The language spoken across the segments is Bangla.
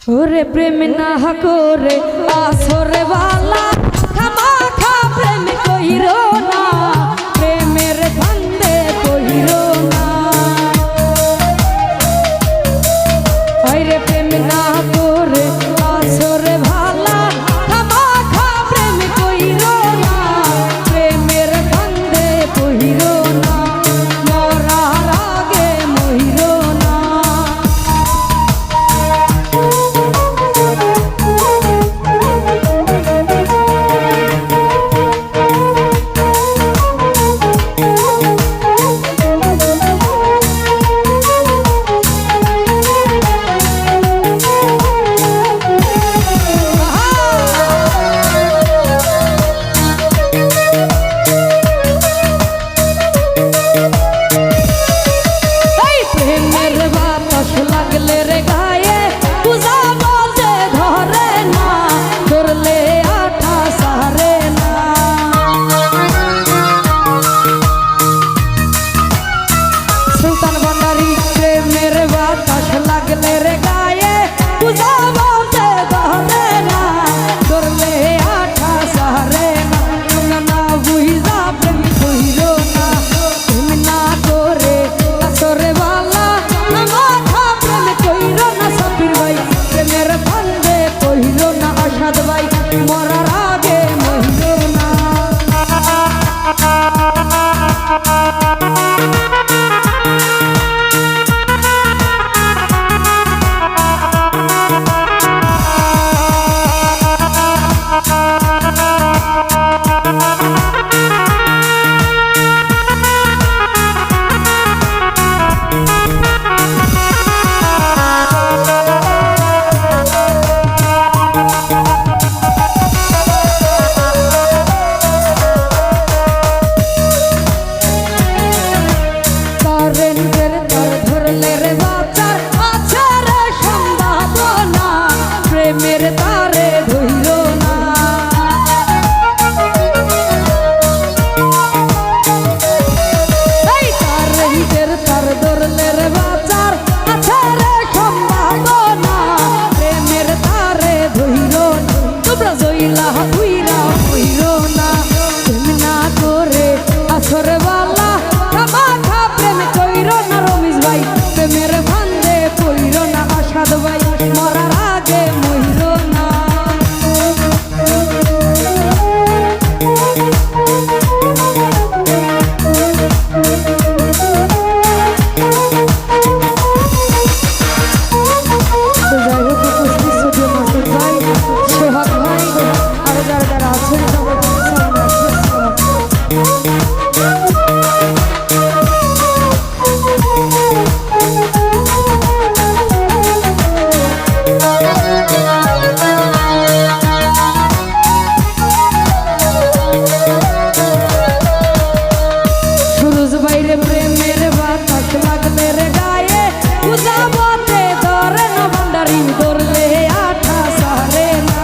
ওরে প্রেম না করে আসরে বালা খামাখা প্রেম কইরো না, প্রেমের ফান্দে কইরো না। ওরে প্রেম না করে আসরে বালা খামাখা প্রেম কইরো না, প্রেমের ফান্দে কইরো না, মরার আগে মইরো না। মরার আগে মহিলো না। প্রেমের তারে ধইল না, এই কারেন্টের তার ধরলে রে বাজার আছে রে সম্ভাবনা, প্রেমের তারে ধইল না, তোমরা জইলা হুইরা হইল না। প্রেম না করে আসরে বালা খামাখা প্রেম কইর না রমিজ ভাই, প্রেমের ফান্দে কইর না আসাদ ভাই, মরার আগে মইর না। যাই হোক উপস্থিত সুযোগ মাসুদ ভাই, সোহাগ ভাই, আরো যারা যারা আছেন সবাইকে সালাম রাখছি। সুরজ বাইরে প্রেমের বাতাস লাগলে রে গায়ে, বুঝাবতে ধরে না ভান্ডারি ধরলে আঠা সারে না।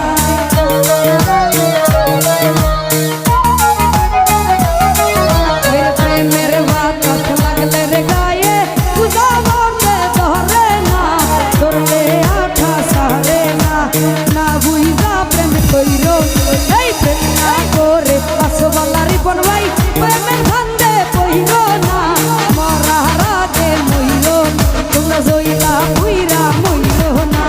প্রেমের বাতাস লাগলে রে গায়ে, বুঝাবতে ধরে না, ধরলে আঠা সারে না। না বুঝা প্রেম কইরো, এই প্রেম না করে আসবালা রিপন ভাই, প্রেমের ফান্দে কইরো না, মরার আগে মইরো না, তোমরা জইলা হুইরা মইরো না।